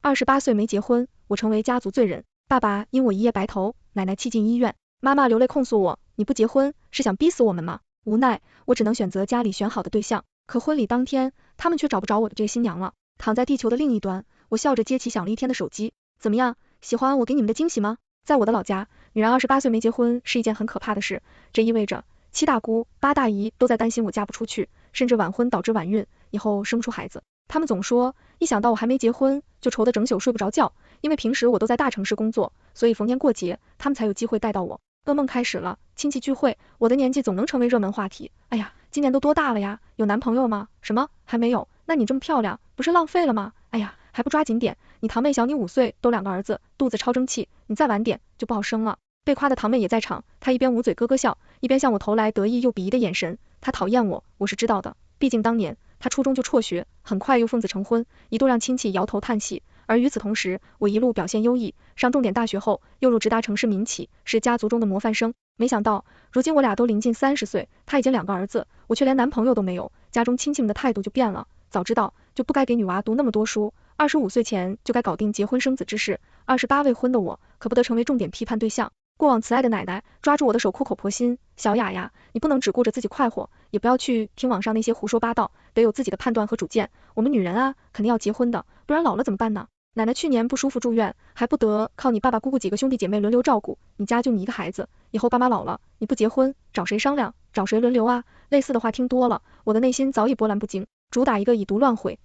28岁没结婚，我成为家族罪人。爸爸因我一夜白头，奶奶气进医院，妈妈流泪控诉我，你不结婚是想逼死我们吗？无奈，我只能选择家里选好的对象。可婚礼当天，他们却找不着我的这个新娘了。躺在地球的另一端，我笑着接起响了一天的手机，怎么样，喜欢我给你们的惊喜吗？在我的老家，女人28岁没结婚是一件很可怕的事，这意味着7大姑8大姨都在担心我嫁不出去，甚至晚婚导致晚孕，以后生不出孩子。他们总说，一想到我还没结婚，就愁得整宿睡不着觉，因为平时我都在大城市工作，所以逢年过节，他们才有机会带到我。噩梦开始了，亲戚聚会，我的年纪总能成为热门话题。哎呀，今年都多大了呀？有男朋友吗？什么？还没有？那你这么漂亮，不是浪费了吗？哎呀，还不抓紧点，你堂妹小你5岁，都2个儿子，肚子超争气，你再晚点就不好生了。被夸的堂妹也在场，她一边捂嘴咯咯笑，一边向我投来得意又鄙夷的眼神。她讨厌我，我是知道的，毕竟当年她初中就辍学，很快又奉子成婚，一度让亲戚摇头叹息。而与此同时，我一路表现优异，上重点大学后又入直达城市民企，是家族中的模范生。没想到，如今我俩都临近30岁，他已经2个儿子，我却连男朋友都没有，家中亲戚们的态度就变了。早知道就不该给女娃读那么多书，25岁前就该搞定结婚生子之事。28未婚的我，可不得成为重点批判对象。过往慈爱的奶奶抓住我的手苦口婆心，小雅呀，你不能只顾着自己快活，也不要去听网上那些胡说八道，得有自己的判断和主见。我们女人啊，肯定要结婚的，不然老了怎么办呢？奶奶去年不舒服住院，还不得靠你爸爸姑姑几个兄弟姐妹轮流照顾，你家就你一个孩子，以后爸妈老了，你不结婚，找谁商量，找谁轮流啊？类似的话听多了，我的内心早已波澜不惊，主打一个已读乱回。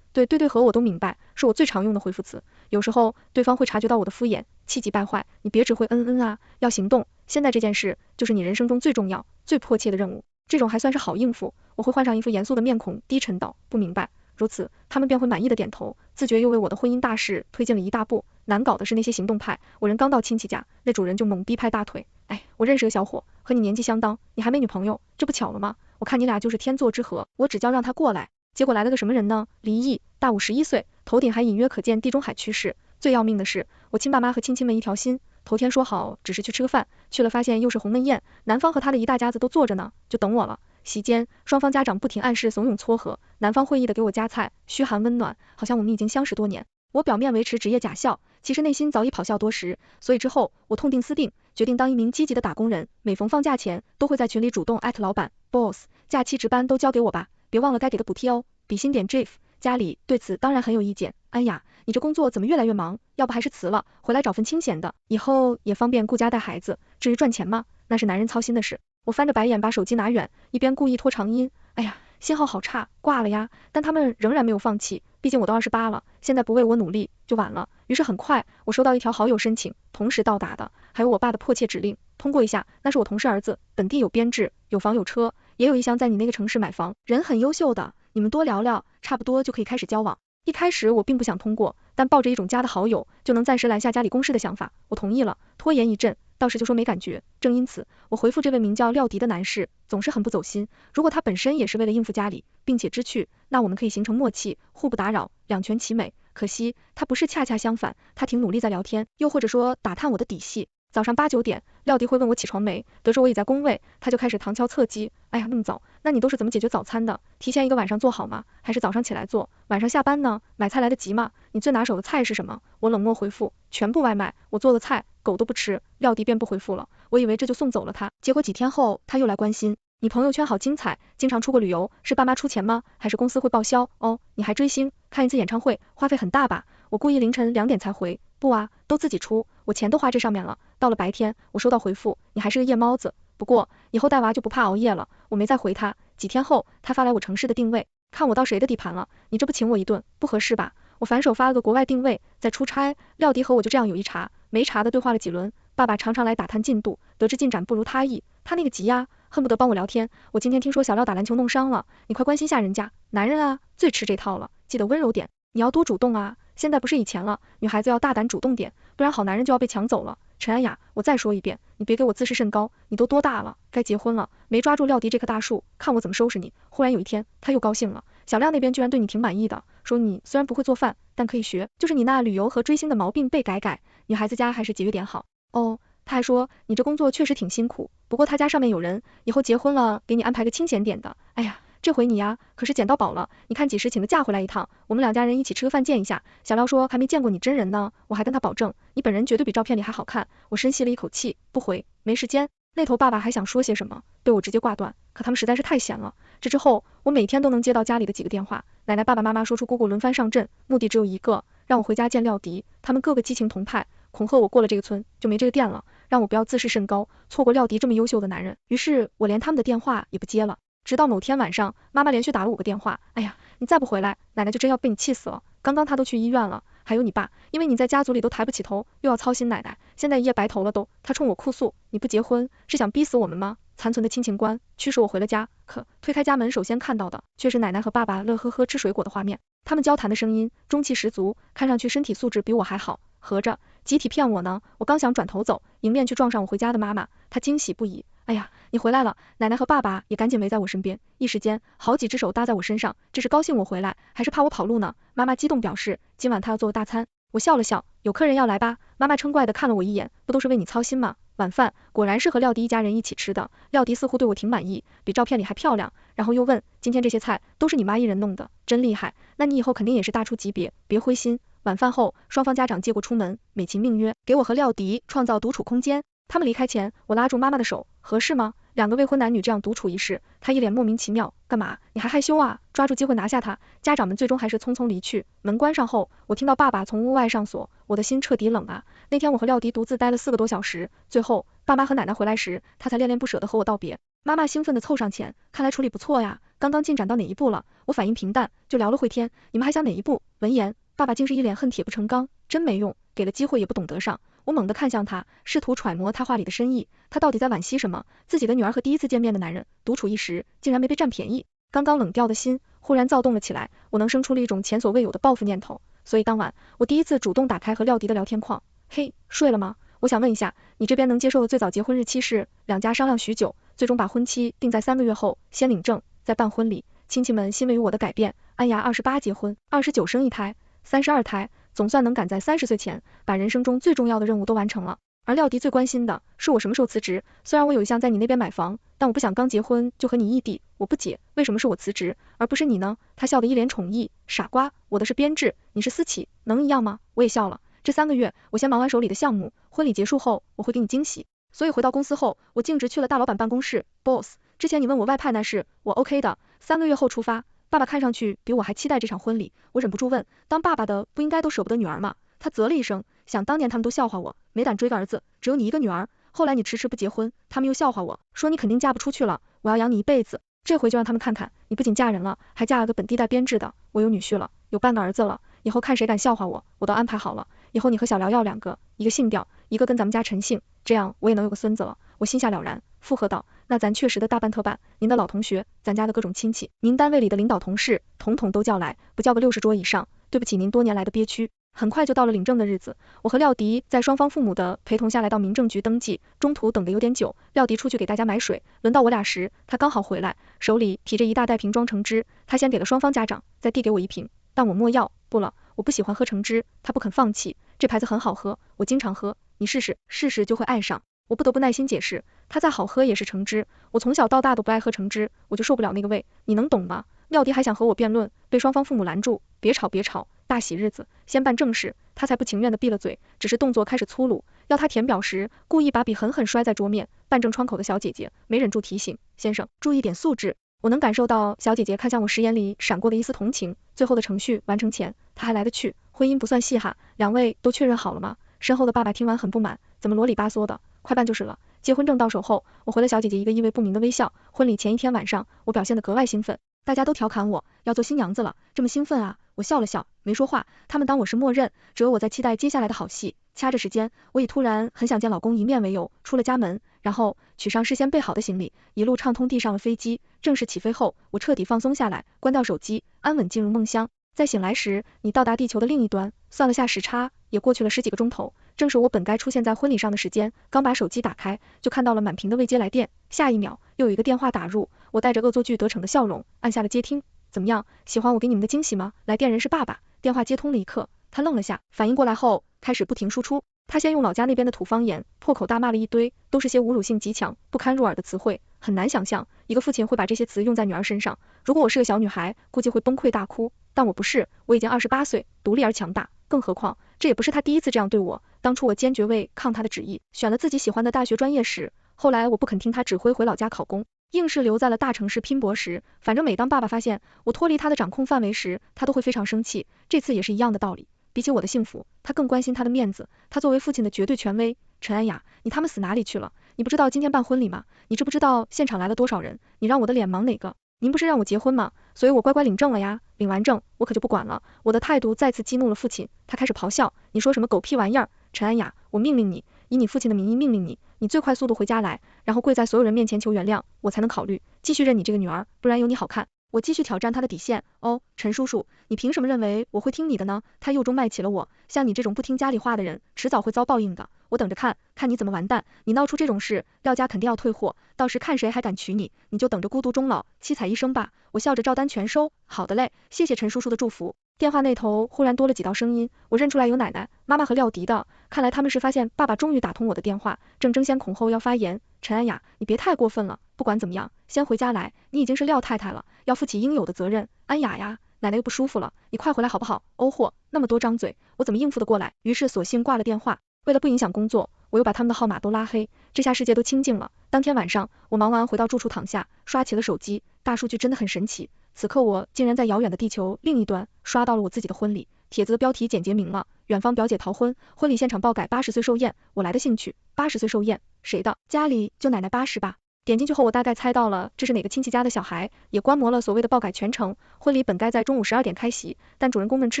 对和我都明白，是我最常用的回复词。有时候对方会察觉到我的敷衍，气急败坏，你别只会啊，要行动。现在这件事就是你人生中最重要、最迫切的任务，这种还算是好应付。我会换上一副严肃的面孔，低沉道，不明白。如此，他们便会满意的点头，自觉又为我的婚姻大事推进了一大步。难搞的是那些行动派，我人刚到亲戚家，那主人就猛逼拍大腿。哎，我认识个小伙，和你年纪相当，你还没女朋友，这不巧了吗？我看你俩就是天作之合，我只叫让他过来。结果来了个什么人呢？离异，大我11岁，头顶还隐约可见地中海趋势。最要命的是，我亲爸妈和亲戚们一条心，头天说好只是去吃个饭，去了发现又是鸿门宴，男方和他的一大家子都坐着呢，就等我了。席间，双方家长不停暗示怂恿撮合，男方会意的给我夹菜，嘘寒问暖，好像我们已经相识多年。我表面维持职业假笑，其实内心早已咆哮多时。所以之后，我痛定思定，决定当一名积极的打工人，每逢放假前，都会在群里主动老板 boss， 假期值班都交给我吧，别忘了该给的补贴哦。比心点 Jeff， 家里对此当然很有意见。安雅，你这工作怎么越来越忙？要不还是辞了，回来找份清闲的，以后也方便顾家带孩子。至于赚钱嘛，那是男人操心的事。我翻着白眼把手机拿远，一边故意拖长音。哎呀，信号好差，挂了呀。但他们仍然没有放弃，毕竟我都28了，现在不为我努力就晚了。于是很快，我收到一条好友申请，同时到达的还有我爸的迫切指令，通过一下，那是我同事儿子，本地有编制，有房有车，也有意向在你那个城市买房，人很优秀的，你们多聊聊，差不多就可以开始交往。一开始我并不想通过，但抱着一种加的好友就能暂时拦下家里公事的想法，我同意了。拖延一阵，倒是就说没感觉。正因此，我回复这位名叫廖迪的男士，总是很不走心。如果他本身也是为了应付家里，并且知趣，那我们可以形成默契，互不打扰，两全其美。可惜他不是，恰恰相反，他挺努力在聊天，又或者说打探我的底细。早上8、9点，廖迪会问我起床没，得知我已在工位，他就开始旁敲侧击。哎呀，那么早，那你都是怎么解决早餐的？提前一个晚上做好吗？还是早上起来做？晚上下班呢？买菜来得及吗？你最拿手的菜是什么？我冷漠回复，全部外卖，我做的菜，狗都不吃。廖迪便不回复了，我以为这就送走了他，结果几天后他又来关心。你朋友圈好精彩，经常出国旅游，是爸妈出钱吗？还是公司会报销？哦，你还追星，看一次演唱会，花费很大吧？我故意凌晨2点才回，不啊，都自己出，我钱都花这上面了。到了白天，我收到回复，你还是个夜猫子，不过以后带娃就不怕熬夜了。我没再回他，几天后他发来我城市的定位，看我到谁的地盘了，你这不请我一顿，不合适吧？我反手发了个国外定位，在出差，廖迪和我就这样有一茬没茬的对话了几轮。爸爸常常来打探进度，得知进展不如他意，他那个急呀，恨不得帮我聊天。我今天听说小廖打篮球弄伤了，你快关心下人家，男人啊最吃这套了，记得温柔点，你要多主动啊，现在不是以前了，女孩子要大胆主动点，不然好男人就要被抢走了。陈安雅，我再说一遍，你别给我自视甚高，你都多大了，该结婚了，没抓住廖迪这棵大树，看我怎么收拾你。忽然有一天，他又高兴了，小廖那边居然对你挺满意的，说你虽然不会做饭，但可以学，就是你那旅游和追星的毛病被改，女孩子家还是节约点好。哦，他还说你这工作确实挺辛苦，不过他家上面有人，以后结婚了给你安排个清闲点的。哎呀，这回你呀，可是捡到宝了，你看几时请个假回来一趟，我们两家人一起吃个饭见一下。小廖说还没见过你真人呢，我还跟他保证，你本人绝对比照片里还好看。我深吸了一口气，不回，没时间。那头爸爸还想说些什么，被我直接挂断，可他们实在是太闲了。这之后，我每天都能接到家里的几个电话，奶奶、爸爸妈妈说出姑姑轮番上阵，目的只有一个，让我回家见廖迪。他们个个激情澎湃，恐吓我过了这个村就没这个店了，让我不要自视甚高，错过廖迪这么优秀的男人。于是我连他们的电话也不接了。直到某天晚上，妈妈连续打了5个电话，哎呀，你再不回来，奶奶就真要被你气死了。刚刚她都去医院了，还有你爸，因为你在家族里都抬不起头，又要操心奶奶，现在一夜白头了都。他冲我哭诉，你不结婚是想逼死我们吗？残存的亲情观驱使我回了家，可推开家门首先看到的却是奶奶和爸爸乐呵呵吃水果的画面，他们交谈的声音中气十足，看上去身体素质比我还好，合着集体骗我呢。我刚想转头走，迎面去撞上我回家的妈妈，她惊喜不已，哎呀，你回来了！奶奶和爸爸也赶紧围在我身边，一时间好几只手搭在我身上，这是高兴我回来，还是怕我跑路呢？妈妈激动表示，今晚她要做大餐。我笑了笑，有客人要来吧？妈妈嗔怪的看了我一眼，不都是为你操心吗？晚饭果然是和廖迪一家人一起吃的，廖迪似乎对我挺满意，比照片里还漂亮，然后又问，今天这些菜都是你妈一人弄的，真厉害，那你以后肯定也是大厨级别，别灰心。晚饭后，双方家长借过出门，美其名曰给我和廖迪创造独处空间。他们离开前，我拉住妈妈的手，合适吗？两个未婚男女这样独处一室，她一脸莫名其妙，干嘛？你还害羞啊？抓住机会拿下他。家长们最终还是匆匆离去，门关上后，我听到爸爸从屋外上锁，我的心彻底冷啊。那天我和廖迪独自待了4个多小时，最后爸妈和奶奶回来时，他才恋恋不舍地和我道别。妈妈兴奋地凑上前，看来处理不错呀，刚刚进展到哪一步了？我反应平淡，就聊了会天，你们还想哪一步？闻言，爸爸竟是一脸恨铁不成钢，真没用，给了机会也不懂得上。我猛地看向他，试图揣摩他话里的深意，他到底在惋惜什么？自己的女儿和第一次见面的男人独处一时，竟然没被占便宜。刚刚冷掉的心忽然躁动了起来，我能生出了一种前所未有的报复念头。所以当晚，我第一次主动打开和廖迪的聊天框。嘿，睡了吗？我想问一下，你这边能接受的最早结婚日期是？两家商量许久，最终把婚期定在3个月后，先领证，再办婚礼。亲戚们欣慰于我的改变，安牙28结婚，29生一胎，32胎。总算能赶在30岁前，把人生中最重要的任务都完成了。而廖迪最关心的是我什么时候辞职，虽然我有一项在你那边买房，但我不想刚结婚就和你异地，我不解，为什么是我辞职，而不是你呢？他笑得一脸宠意，傻瓜，我的是编制，你是私企，能一样吗？我也笑了，这3个月，我先忙完手里的项目，婚礼结束后，我会给你惊喜。所以回到公司后，我径直去了大老板办公室 ，boss， 之前你问我外派那事，我 OK 的，3个月后出发。爸爸看上去比我还期待这场婚礼，我忍不住问，当爸爸的不应该都舍不得女儿吗？他啧了一声，想当年他们都笑话我，没胆追个儿子，只有你一个女儿，后来你迟迟不结婚，他们又笑话我，说你肯定嫁不出去了，我要养你一辈子，这回就让他们看看，你不仅嫁人了，还嫁了个本地带编制的，我有女婿了，有半个儿子了，以后看谁敢笑话我，我都安排好了，以后你和小辽要2个，一个姓吊，一个跟咱们家陈姓，这样我也能有个孙子了。我心下了然，附和道，那咱确实的大办特办，您的老同学，咱家的各种亲戚，您单位里的领导同事，统统都叫来，不叫个60桌以上，对不起您多年来的憋屈。很快就到了领证的日子，我和廖迪在双方父母的陪同下来到民政局登记，中途等得有点久，廖迪出去给大家买水，轮到我俩时，他刚好回来，手里提着一大袋瓶装橙汁，他先给了双方家长，再递给我1瓶，但我莫要，不了，我不喜欢喝橙汁，他不肯放弃，这牌子很好喝，我经常喝，你试试，试试就会爱上。我不得不耐心解释，它再好喝也是橙汁，我从小到大都不爱喝橙汁，我就受不了那个味，你能懂吗？廖迪还想和我辩论，被双方父母拦住，别吵别吵，大喜日子，先办正事，他才不情愿的闭了嘴，只是动作开始粗鲁，要他填表时，故意把笔狠狠摔在桌面，办证窗口的小姐姐没忍住提醒，先生，注意点素质。我能感受到小姐姐看向我时眼里闪过的一丝同情，最后的程序完成前，她还来得去，婚姻不算细哈，2位都确认好了吗？身后的爸爸听完很不满，怎么啰里吧嗦的，快办就是了。结婚证到手后，我回了小姐姐一个意味不明的微笑。婚礼前一天晚上，我表现得格外兴奋，大家都调侃我要做新娘子了，这么兴奋啊！我笑了笑，没说话，他们当我是默认，只有我在期待接下来的好戏。掐着时间，我以突然很想见老公一面为由，出了家门，然后取上事先备好的行李，一路畅通地上了飞机。正式起飞后，我彻底放松下来，关掉手机，安稳进入梦乡。在醒来时，你到达地球的另一端，算了下时差，也过去了10几个钟头，正是我本该出现在婚礼上的时间。刚把手机打开，就看到了满屏的未接来电，下一秒又有一个电话打入，我带着恶作剧得逞的笑容按下了接听。怎么样，喜欢我给你们的惊喜吗？来电人是爸爸。电话接通了一刻，他愣了下，反应过来后开始不停输出。他先用老家那边的土方言破口大骂了一堆，都是些侮辱性极强、不堪入耳的词汇，很难想象一个父亲会把这些词用在女儿身上。如果我是个小女孩，估计会崩溃大哭，但我不是，我已经28岁，独立而强大，更何况这也不是他第一次这样对我。当初我坚决违抗他的旨意，选了自己喜欢的大学专业时，后来我不肯听他指挥回老家考公，硬是留在了大城市拼搏时，反正每当爸爸发现我脱离他的掌控范围时，他都会非常生气，这次也是一样的道理。比起我的幸福，他更关心他的面子，他作为父亲的绝对权威。陈安雅，你他们死哪里去了？你不知道今天办婚礼吗？你知不知道现场来了多少人？你让我的脸忙哪个？您不是让我结婚吗？所以我乖乖领证了呀，领完证我可就不管了。我的态度再次激怒了父亲，他开始咆哮，你说什么狗屁玩意儿？陈安雅，我命令你，以你父亲的名义命令你，你最快速度回家来，然后跪在所有人面前求原谅，我才能考虑继续认你这个女儿，不然有你好看。我继续挑战他的底线。哦，陈叔叔，你凭什么认为我会听你的呢？他又中卖起了我，像你这种不听家里话的人，迟早会遭报应的。我等着看，看你怎么完蛋。你闹出这种事，廖家肯定要退货，到时看谁还敢娶你，你就等着孤独终老，七彩一生吧。我笑着照单全收。好的嘞，谢谢陈叔叔的祝福。电话那头忽然多了几道声音，我认出来有奶奶、妈妈和廖迪的，看来他们是发现爸爸终于打通我的电话，正争先恐后要发言。陈安雅，你别太过分了，不管怎么样，先回家来，你已经是廖太太了，要负起应有的责任。安雅呀，奶奶又不舒服了，你快回来好不好？哦嚯，那么多张嘴，我怎么应付得过来？于是索性挂了电话。为了不影响工作，我又把他们的号码都拉黑，这下世界都清静了。当天晚上，我忙完回到住处躺下，刷起了手机，大数据真的很神奇。此刻我竟然在遥远的地球另一端刷到了我自己的婚礼，帖子的标题简洁明了，远方表姐逃婚，婚礼现场爆改80岁寿宴，我来的兴趣，80岁寿宴，谁的？家里就奶奶80吧。点进去后我大概猜到了这是哪个亲戚家的小孩，也观摩了所谓的爆改全程。婚礼本该在中午12点开席，但主人公们迟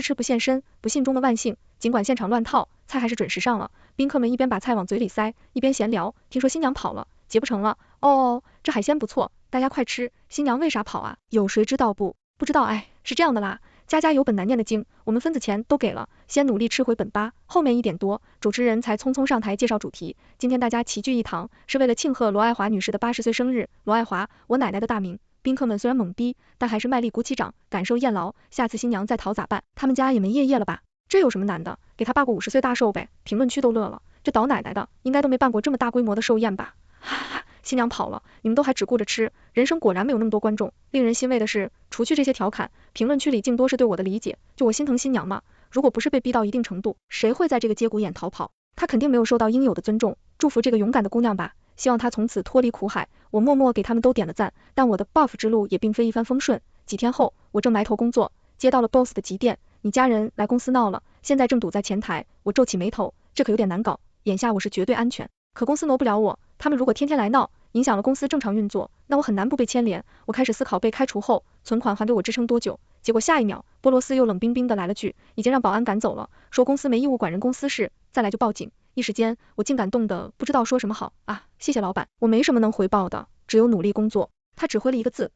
迟不现身，不幸中的万幸，尽管现场乱套，菜还是准时上了。宾客们一边把菜往嘴里塞，一边闲聊，听说新娘跑了，结不成了。哦，这海鲜不错，大家快吃。新娘为啥跑啊？有谁知道不？不知道，哎，是这样的啦，家家有本难念的经，我们份子钱都给了，先努力吃回本吧。后面1点多，主持人才匆匆上台介绍主题，今天大家齐聚一堂，是为了庆贺罗爱华女士的80岁生日。罗爱华，我奶奶的大名。宾客们虽然懵逼，但还是卖力鼓起掌，感受宴劳。下次新娘再逃咋办？他们家也没爷爷了吧？这有什么难的？给他办个50岁大寿呗。评论区都乐了，这倒奶奶的，应该都没办过这么大规模的寿宴吧？哈哈，新娘跑了，你们都还只顾着吃，人生果然没有那么多观众。令人欣慰的是，除去这些调侃，评论区里竟多是对我的理解。就我心疼新娘嘛，如果不是被逼到一定程度，谁会在这个节骨眼逃跑？她肯定没有受到应有的尊重，祝福这个勇敢的姑娘吧，希望她从此脱离苦海。我默默给他们都点了赞，但我的 buff 之路也并非一帆风顺。几天后，我正埋头工作，接到了 boss 的急电，你家人来公司闹了，现在正堵在前台。我皱起眉头，这可有点难搞，眼下我是绝对安全，可公司挪不了我，他们如果天天来闹，影响了公司正常运作，那我很难不被牵连。我开始思考被开除后存款还给我支撑多久，结果下一秒波罗斯又冷冰冰的来了句，已经让保安赶走了，说公司没义务管人公司事，再来就报警。一时间我竟感动得不知道说什么好啊，谢谢老板，我没什么能回报的，只有努力工作。他只回了一个字，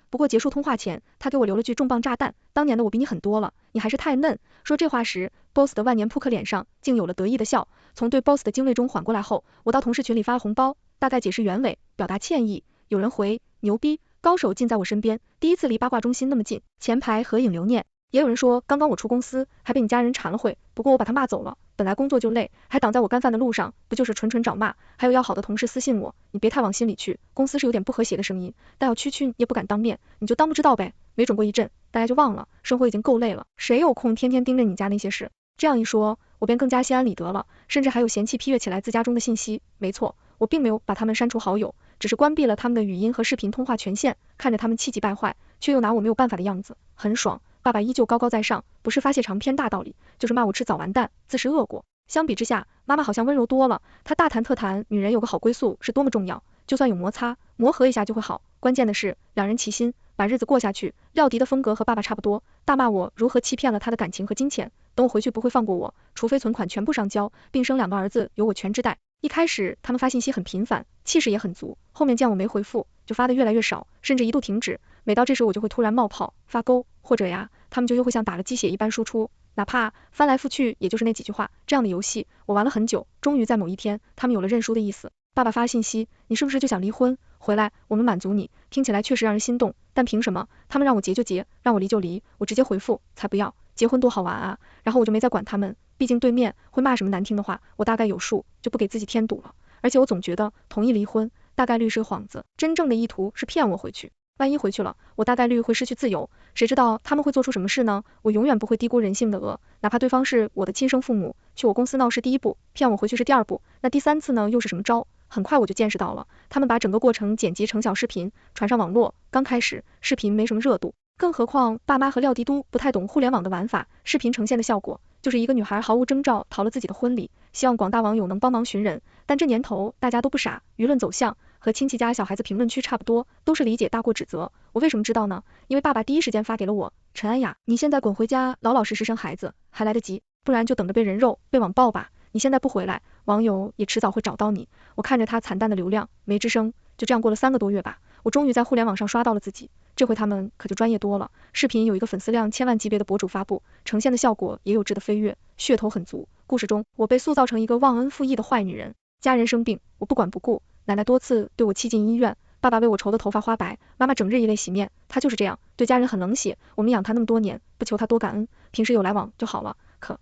不过结束通话前，他给我留了句重磅炸弹，当年的我比你狠多了，你还是太嫩。说这话时 boss 的万年扑克脸上竟有了得意的笑。从对 boss 的敬畏中缓过来后，我到同事群里发了红包，大概解释原委，表达歉意。有人回牛逼，高手近在我身边，第一次离八卦中心那么近，前排合影留念。也有人说刚刚我出公司还被你家人缠了会，不过我把他骂走了，本来工作就累，还挡在我干饭的路上，不就是纯纯找骂。还有要好的同事私信我，你别太往心里去，公司是有点不和谐的声音，但要区也不敢当面，你就当不知道呗，没准过一阵大家就忘了，生活已经够累了，谁有空天天盯着你家那些事。这样一说，我便更加心安理得了，甚至还有嫌弃批阅起来自家中的信息。没错，我并没有把他们删除好友，只是关闭了他们的语音和视频通话权限，看着他们气急败坏，却又拿我没有办法的样子，很爽。爸爸依旧高高在上，不是发泄长篇大道理，就是骂我吃早完蛋，自食恶果。相比之下，妈妈好像温柔多了，她大谈特谈女人有个好归宿是多么重要，就算有摩擦，磨合一下就会好。关键的是两人齐心，把日子过下去。廖迪的风格和爸爸差不多，大骂我如何欺骗了他的感情和金钱，等我回去不会放过我，除非存款全部上交，并生2个儿子由我全支带。一开始他们发信息很频繁，气势也很足，后面见我没回复，就发的越来越少，甚至一度停止。每到这时我就会突然冒泡发勾，或者呀，他们就又会像打了鸡血一般输出，哪怕翻来覆去也就是那几句话。这样的游戏我玩了很久，终于在某一天，他们有了认输的意思。爸爸发信息，你是不是就想离婚？回来，我们满足你。听起来确实让人心动，但凭什么？他们让我结就结，让我离就离，我直接回复，才不要，结婚多好玩啊！然后我就没再管他们。毕竟对面会骂什么难听的话，我大概有数，就不给自己添堵了。而且我总觉得同意离婚，大概率是个幌子，真正的意图是骗我回去。万一回去了，我大概率会失去自由，谁知道他们会做出什么事呢？我永远不会低估人性的恶，哪怕对方是我的亲生父母。去我公司闹是第一步，骗我回去是第二步，那第三次呢又是什么招？很快我就见识到了，他们把整个过程剪辑成小视频，传上网络。刚开始视频没什么热度，更何况爸妈和廖迪都不太懂互联网的玩法，视频呈现的效果就是一个女孩毫无征兆逃了自己的婚礼，希望广大网友能帮忙寻人。但这年头大家都不傻，舆论走向和亲戚家小孩子评论区差不多，都是理解大过指责。我为什么知道呢？因为爸爸第一时间发给了我，陈安雅，你现在滚回家，老老实实生孩子，还来得及，不然就等着被人肉、被网暴吧。你现在不回来，网友也迟早会找到你。我看着他惨淡的流量，没吱声，就这样过了3个多月吧。我终于在互联网上刷到了自己，这回他们可就专业多了。视频有一个粉丝量1000万级别的博主发布，呈现的效果也有质的飞跃，噱头很足。故事中，我被塑造成一个忘恩负义的坏女人，家人生病，我不管不顾，奶奶多次对我气进医院，爸爸为我愁得头发花白，妈妈整日以泪洗面，她就是这样，对家人很冷血。我们养她那么多年，不求她多感恩，平时有来往就好了。可，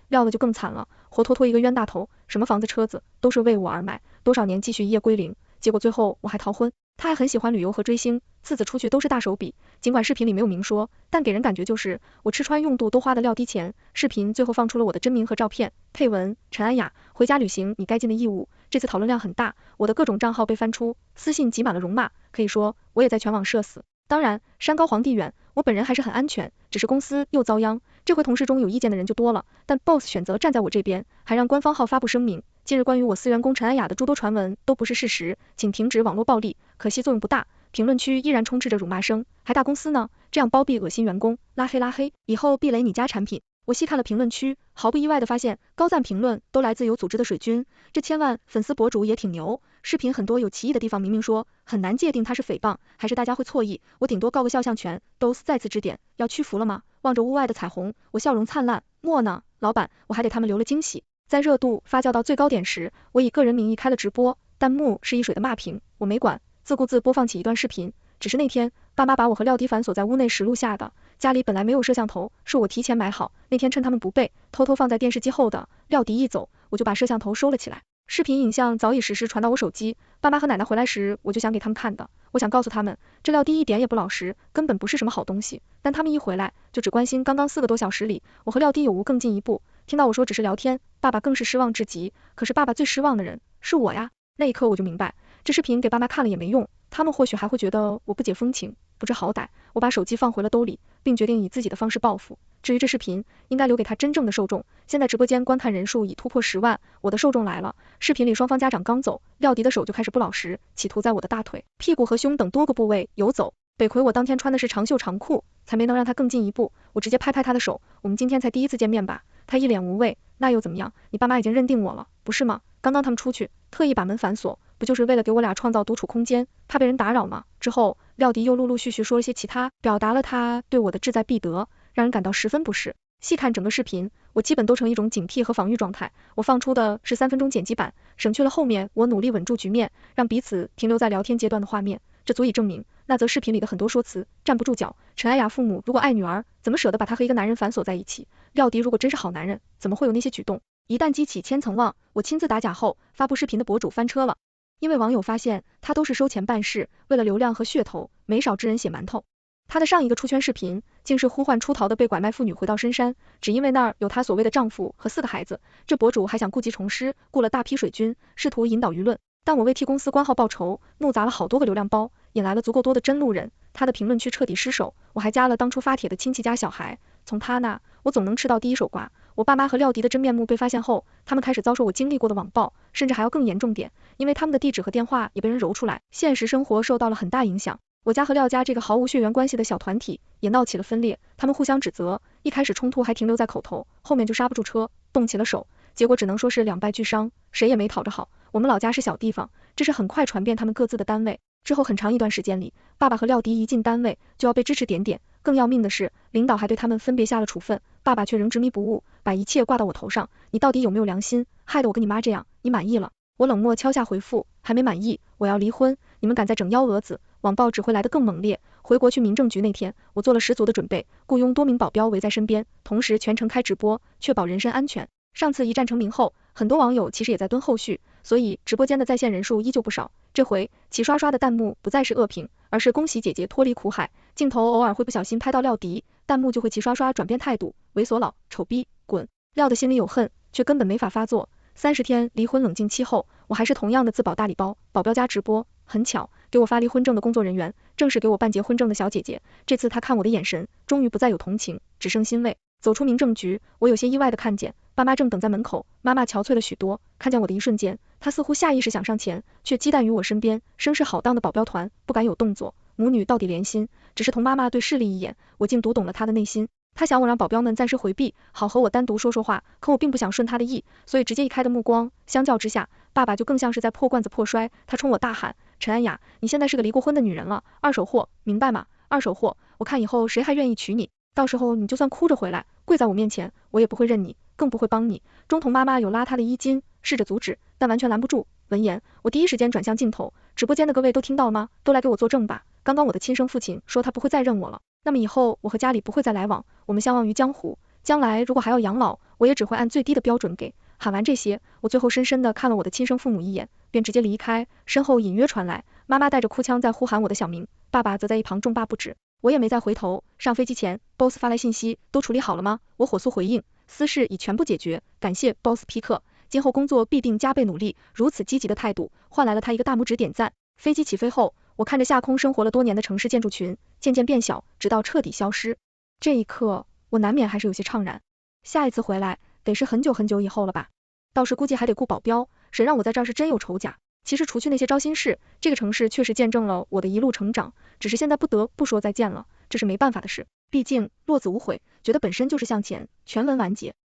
廖的就更惨了，活脱脱一个冤大头，什么房子车子都是为我而买，多少年积蓄一夜归零，结果最后我还逃婚。他还很喜欢旅游和追星，次次出去都是大手笔，尽管视频里没有明说，但给人感觉就是我吃穿用度都花的廖低钱。视频最后放出了我的真名和照片，配文：陈安雅，回家履行你该尽的义务。这次讨论量很大，我的各种账号被翻出，私信挤满了辱骂，可以说我也在全网社死。当然，山高皇帝远，我本人还是很安全，只是公司又遭殃。这回同事中有意见的人就多了，但 boss 选择站在我这边，还让官方号发布声明，近日关于我司员工陈安雅的诸多传闻都不是事实，请停止网络暴力。可惜作用不大，评论区依然充斥着辱骂声，还大公司呢，这样包庇恶心员工，拉黑，以后避雷你家产品。我细看了评论区，毫不意外的发现，高赞评论都来自有组织的水军，这1000万粉丝博主也挺牛。视频很多有歧义的地方，明明说很难界定它是诽谤还是大家会错意，我顶多告个肖像权。都再次指点，要屈服了吗？望着屋外的彩虹，我笑容灿烂。莫呢，老板，我还给他们留了惊喜。在热度发酵到最高点时，我以个人名义开了直播，弹幕是一水的骂评，我没管，自顾自播放起一段视频。只是那天，爸妈把我和廖迪反锁在屋内实录下的，家里本来没有摄像头，是我提前买好，那天趁他们不备，偷偷放在电视机后的。廖迪一走，我就把摄像头收了起来。视频影像早已实时传到我手机，爸妈和奶奶回来时，我就想给他们看的。我想告诉他们，这廖迪一点也不老实，根本不是什么好东西。但他们一回来，就只关心刚刚4个多小时里，我和廖迪有无更进一步。听到我说只是聊天，爸爸更是失望至极。可是爸爸最失望的人是我呀。那一刻我就明白，这视频给爸妈看了也没用，他们或许还会觉得我不解风情，不知好歹。我把手机放回了兜里，并决定以自己的方式报复。至于这视频，应该留给他真正的受众。现在直播间观看人数已突破10万，我的受众来了。视频里双方家长刚走，廖迪的手就开始不老实，企图在我的大腿、屁股和胸等多个部位游走。得亏我当天穿的是长袖长裤，才没能让他更进一步。我直接拍他的手，我们今天才第一次见面吧？他一脸无畏，那又怎么样？你爸妈已经认定我了，不是吗？刚刚他们出去，特意把门反锁，不就是为了给我俩创造独处空间，怕被人打扰吗？之后，廖迪又陆陆续续说了些其他，表达了他对我的志在必得，让人感到十分不适。细看整个视频，我基本都成一种警惕和防御状态。我放出的是3分钟剪辑版，省去了后面我努力稳住局面，让彼此停留在聊天阶段的画面。这足以证明，那则视频里的很多说辞站不住脚。陈安雅父母如果爱女儿，怎么舍得把她和一个男人反锁在一起？廖迪如果真是好男人，怎么会有那些举动？一旦激起千层浪，我亲自打假后，发布视频的博主翻车了。因为网友发现他都是收钱办事，为了流量和噱头，没少支人血馒头。他的上一个出圈视频，竟是呼唤出逃的被拐卖妇女回到深山，只因为那儿有她所谓的丈夫和4个孩子。这博主还想故技重施，雇了大批水军，试图引导舆论。但我为替公司官号报仇，怒砸了好多个流量包，引来了足够多的真路人，他的评论区彻底失守。我还加了当初发帖的亲戚家小孩，从他那，我总能吃到第一手瓜。我爸妈和廖迪的真面目被发现后，他们开始遭受我经历过的网暴，甚至还要更严重点，因为他们的地址和电话也被人揉出来，现实生活受到了很大影响。我家和廖家这个毫无血缘关系的小团体也闹起了分裂，他们互相指责，一开始冲突还停留在口头，后面就刹不住车，动起了手，结果只能说是两败俱伤，谁也没讨着好。我们老家是小地方，这是很快传遍他们各自的单位。之后很长一段时间里，爸爸和廖迪一进单位就要被支持点点，更要命的是，领导还对他们分别下了处分，爸爸却仍执迷不悟，把一切挂到我头上。你到底有没有良心？害得我跟你妈这样，你满意了？我冷漠敲下回复，还没满意，我要离婚，你们敢再整幺蛾子，网暴只会来得更猛烈。回国去民政局那天，我做了10足的准备，雇佣多名保镖围在身边，同时全程开直播，确保人身安全。上次一战成名后，很多网友其实也在蹲后续，所以直播间的在线人数依旧不少。这回齐刷刷的弹幕不再是恶评，而是恭喜姐姐脱离苦海。镜头偶尔会不小心拍到廖迪，弹幕就会齐刷刷转变态度，猥琐佬、丑逼、滚。廖的心里有恨，却根本没法发作。30天离婚冷静期后，我还是同样的自保大礼包，保镖加直播。很巧，给我发离婚证的工作人员，正是给我办结婚证的小姐姐。这次她看我的眼神，终于不再有同情，只剩欣慰。走出民政局，我有些意外的看见爸妈正等在门口，妈妈憔悴了许多，看见我的一瞬间，她似乎下意识想上前，却鸡蛋于我身边，声势浩荡的保镖团不敢有动作。母女到底连心，只是同妈妈对视了一眼，我竟读懂了她的内心。她想我让保镖们暂时回避，好和我单独说说话，可我并不想顺她的意，所以直接一开的目光，相较之下，爸爸就更像是在破罐子破摔。他冲我大喊，陈安雅，你现在是个离过婚的女人了，二手货，明白吗？二手货，我看以后谁还愿意娶你，到时候你就算哭着回来，跪在我面前，我也不会认你，更不会帮你。中童妈妈有拉他的衣襟，试着阻止，但完全拦不住。闻言，我第一时间转向镜头，直播间的各位都听到了吗？都来给我作证吧。刚刚我的亲生父亲说他不会再认我了，那么以后我和家里不会再来往，我们相忘于江湖。将来如果还要养老，我也只会按最低的标准给。喊完这些，我最后深深地看了我的亲生父母一眼，便直接离开。身后隐约传来妈妈带着哭腔在呼喊我的小名，爸爸则在一旁重骂不止。我也没再回头。上飞机前 ，boss 发来信息，都处理好了吗？我火速回应，私事已全部解决，感谢 boss 皮克，今后工作必定加倍努力。如此积极的态度，换来了他一个大拇指点赞。飞机起飞后，我看着下空生活了多年的城市建筑群渐渐变小，直到彻底消失。这一刻，我难免还是有些怅然。下一次回来，得是很久很久以后了吧？到时估计还得雇保镖，谁让我在这儿是真有仇家。其实除去那些糟心事，这个城市确实见证了我的一路成长，只是现在不得不说再见了，这是没办法的事。毕竟落子无悔，觉得本身就是向前，全文完结。